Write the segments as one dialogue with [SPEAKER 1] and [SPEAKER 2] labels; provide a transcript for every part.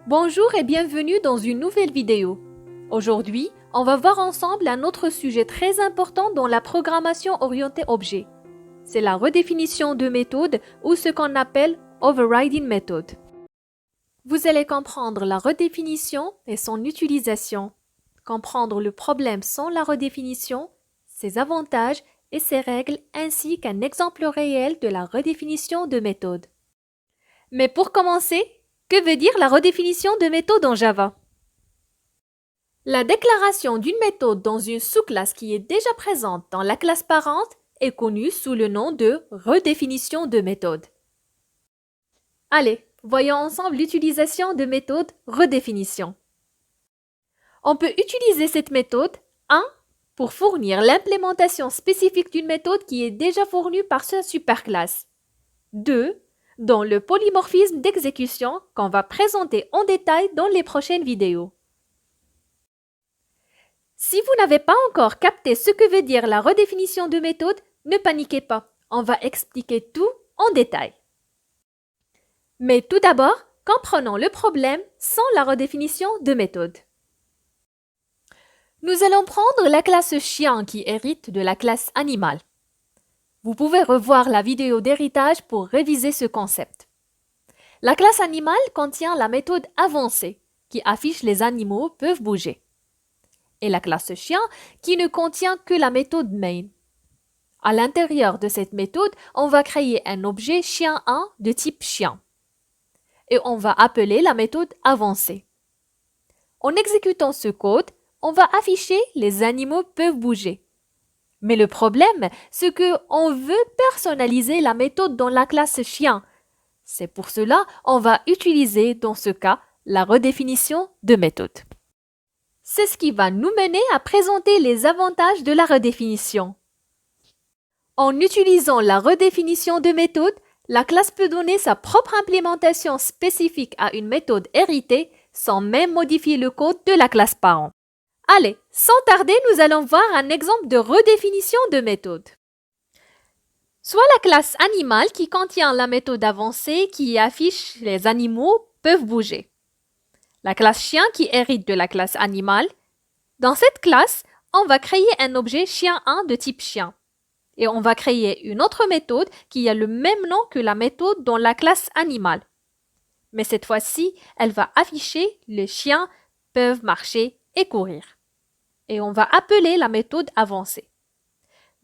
[SPEAKER 1] Bonjour et bienvenue dans une nouvelle vidéo. Aujourd'hui, on va voir ensemble un autre sujet très important dans la programmation orientée objet. C'est la redéfinition de méthode ou ce qu'on appelle overriding method. Vous allez comprendre la redéfinition et son utilisation, comprendre le problème sans la redéfinition, ses avantages et ses règles ainsi qu'un exemple réel de la redéfinition de méthode. Mais pour commencer, que veut dire la redéfinition de méthode en Java? La déclaration d'une méthode dans une sous-classe qui est déjà présente dans la classe parente est connue sous le nom de redéfinition de méthode. Allez, voyons ensemble l'utilisation de méthode redéfinition. On peut utiliser cette méthode 1. Pour fournir l'implémentation spécifique d'une méthode qui est déjà fournie par sa superclasse. 2. Dans le polymorphisme d'exécution qu'on va présenter en détail dans les prochaines vidéos. Si vous n'avez pas encore capté ce que veut dire la redéfinition de méthode, ne paniquez pas, on va expliquer tout en détail. Mais tout d'abord, comprenons le problème sans la redéfinition de méthode. Nous allons prendre la classe chien qui hérite de la classe animal. Vous pouvez revoir la vidéo d'héritage pour réviser ce concept. La classe animale contient la méthode avancée qui affiche les animaux peuvent bouger. Et la classe chien qui ne contient que la méthode main. À l'intérieur de cette méthode, on va créer un objet chien1 de type chien. Et on va appeler la méthode avancée. En exécutant ce code, on va afficher les animaux peuvent bouger. Mais le problème, c'est qu'on veut personnaliser la méthode dans la classe chien. C'est pour cela qu'on va utiliser dans ce cas la redéfinition de méthode. C'est ce qui va nous mener à présenter les avantages de la redéfinition. En utilisant la redéfinition de méthode, la classe peut donner sa propre implémentation spécifique à une méthode héritée sans même modifier le code de la classe parent. Allez, sans tarder, nous allons voir un exemple de redéfinition de méthode. Soit la classe animale qui contient la méthode avancée qui affiche les animaux peuvent bouger. La classe chien qui hérite de la classe animale. Dans cette classe, on va créer un objet chien1 de type chien. Et on va créer une autre méthode qui a le même nom que la méthode dans la classe animale. Mais cette fois-ci, elle va afficher les chiens peuvent marcher et courir. Et on va appeler la méthode avancée.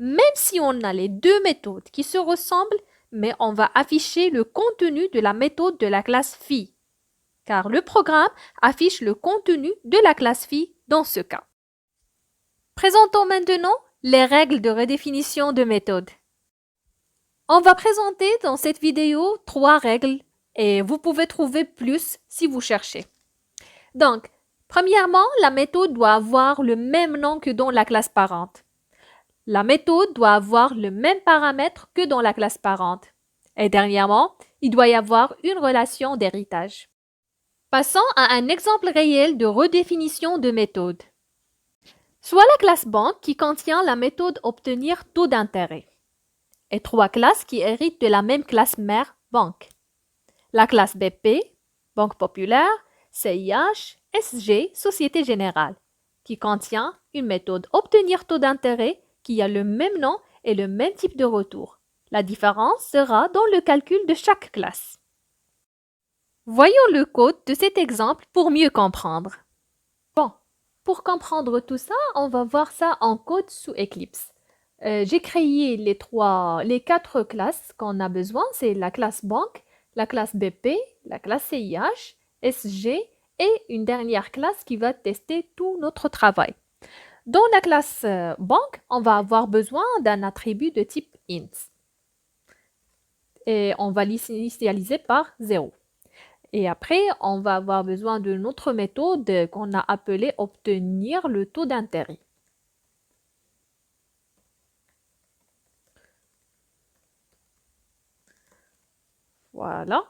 [SPEAKER 1] Même si on a les deux méthodes qui se ressemblent, mais on va afficher le contenu de la méthode de la classe fille. Car le programme affiche le contenu de la classe fille dans ce cas. Présentons maintenant les règles de redéfinition de méthode. On va présenter dans cette vidéo 3 règles et vous pouvez trouver plus si vous cherchez. Donc, premièrement, la méthode doit avoir le même nom que dans la classe parente. La méthode doit avoir le même paramètre que dans la classe parente. Et dernièrement, il doit y avoir une relation d'héritage. Passons à un exemple réel de redéfinition de méthode. Soit la classe banque qui contient la méthode obtenir taux d'intérêt. Et 3 classes qui héritent de la même classe mère banque. La classe BP, Banque Populaire, CIH, SG, Société Générale, qui contient une méthode obtenir taux d'intérêt qui a le même nom et le même type de retour. La différence sera dans le calcul de chaque classe. Voyons le code de cet exemple pour mieux comprendre. Bon, pour comprendre tout ça, on va voir ça en code sous Eclipse. J'ai créé les 4 classes qu'on a besoin, c'est la classe banque, la classe BP, la classe CIH, SG et une dernière classe qui va tester tout notre travail. Dans la classe banque, on va avoir besoin d'un attribut de type int. Et on va l'initialiser par 0. Et après, on va avoir besoin d'une autre méthode qu'on a appelée obtenir le taux d'intérêt. Voilà.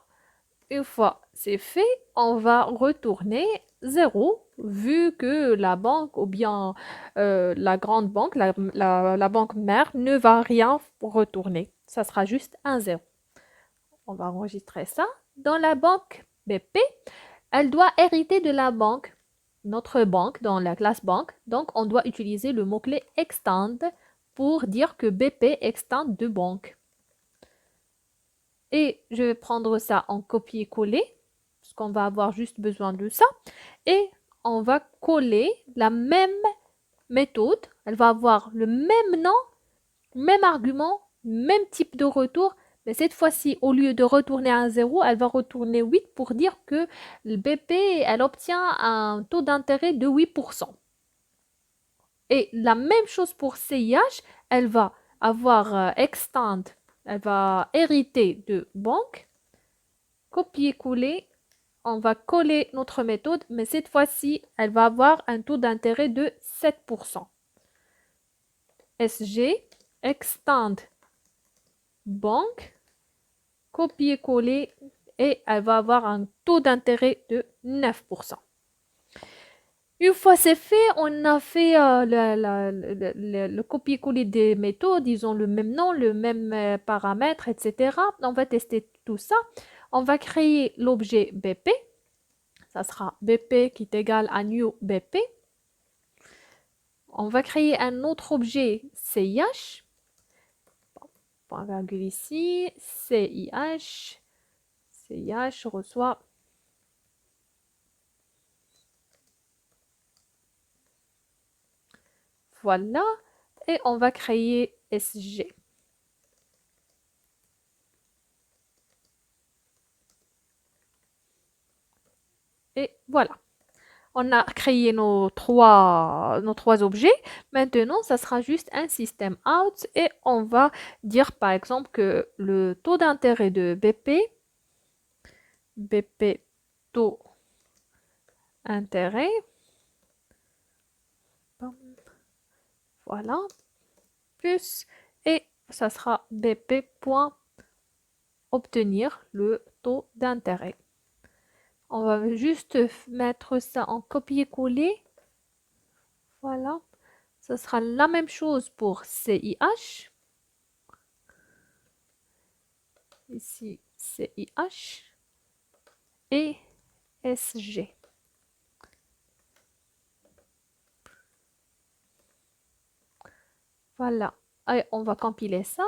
[SPEAKER 1] Une fois c'est fait, on va retourner 0 vu que la banque ou bien la grande banque, la banque mère ne va rien retourner. Ça sera juste un 0. On va enregistrer ça. Dans la banque BP, elle doit hériter de la banque, notre banque dans la classe banque. Donc, on doit utiliser le mot-clé extend pour dire que BP extend de banque. Et je vais prendre ça en copier-coller, parce qu'on va avoir juste besoin de ça. Et on va coller la même méthode. Elle va avoir le même nom, même argument, même type de retour. Mais cette fois-ci, au lieu de retourner un 0, elle va retourner 8 pour dire que le BP, elle obtient un taux d'intérêt de 8%. Et la même chose pour CIH, elle va avoir extend, elle va hériter de banque, copier-coller, on va coller notre méthode, mais cette fois-ci, elle va avoir un taux d'intérêt de 7%. SG, extend, banque, copier-coller, et elle va avoir un taux d'intérêt de 9%. Une fois c'est fait, on a fait le copier-coller des méthodes, ils ont le même nom, le même paramètre, etc. On va tester tout ça. On va créer l'objet BP. Ça sera BP qui est égal à new BP. On va créer un autre objet CIH. Point virgule ici, CIH. CIH reçoit voilà, et on va créer SG. Et voilà. On a créé nos trois objets. Maintenant, ça sera juste un système out et on va dire par exemple que le taux d'intérêt de BP taux intérêt, voilà, plus, et ça sera BP point obtenir le taux d'intérêt. On va juste mettre ça en copier-coller. Voilà. Ce sera la même chose pour CIH. Ici, CIH et SG. Voilà. Allez, on va compiler ça.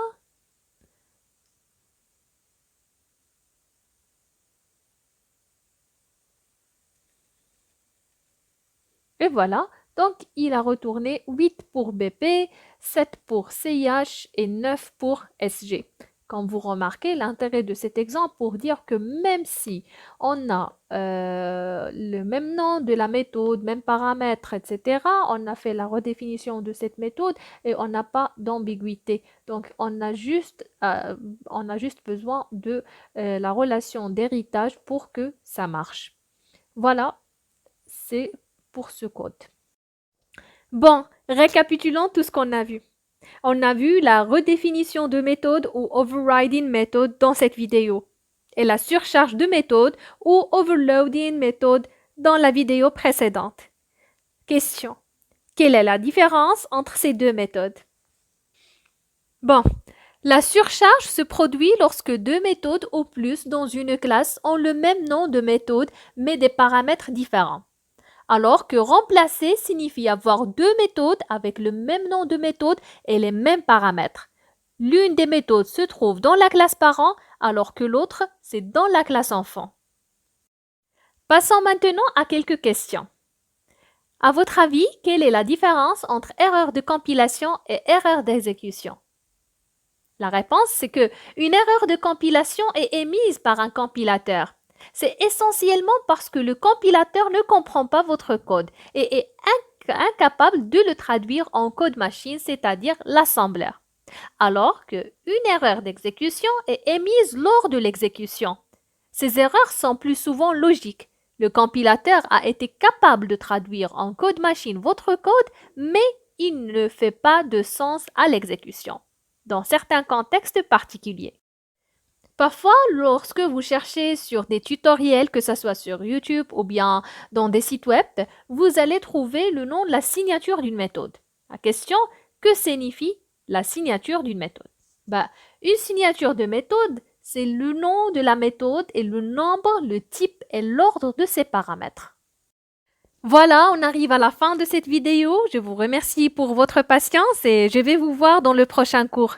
[SPEAKER 1] Et voilà. Donc, il a retourné 8 pour BP, 7 pour CIH et 9 pour SG. Comme vous remarquez, l'intérêt de cet exemple pour dire que même si on a le même nom de la méthode, même paramètre, etc., on a fait la redéfinition de cette méthode et on n'a pas d'ambiguïté. Donc, on a juste besoin de la relation d'héritage pour que ça marche. Voilà, c'est pour ce code. Bon, récapitulons tout ce qu'on a vu. On a vu la redéfinition de méthode ou overriding méthode dans cette vidéo et la surcharge de méthode ou overloading méthode dans la vidéo précédente. Question. Quelle est la différence entre ces deux méthodes? Bon, la surcharge se produit lorsque deux méthodes ou plus dans une classe ont le même nom de méthode mais des paramètres différents. Alors que remplacer signifie avoir deux méthodes avec le même nom de méthode et les mêmes paramètres. L'une des méthodes se trouve dans la classe parent alors que l'autre, c'est dans la classe enfant. Passons maintenant à quelques questions. À votre avis, quelle est la différence entre erreur de compilation et erreur d'exécution? La réponse, c'est que une erreur de compilation est émise par un compilateur. C'est essentiellement parce que le compilateur ne comprend pas votre code et est incapable de le traduire en code machine, c'est-à-dire l'assembleur. Alors qu'une erreur d'exécution est émise lors de l'exécution. Ces erreurs sont plus souvent logiques. Le compilateur a été capable de traduire en code machine votre code, mais il ne fait pas de sens à l'exécution, dans certains contextes particuliers. Parfois, lorsque vous cherchez sur des tutoriels, que ce soit sur YouTube ou bien dans des sites web, vous allez trouver le nom de la signature d'une méthode. La question, que signifie la signature d'une méthode? Une signature de méthode, c'est le nom de la méthode et le nombre, le type et l'ordre de ses paramètres. Voilà, on arrive à la fin de cette vidéo. Je vous remercie pour votre patience et je vais vous voir dans le prochain cours.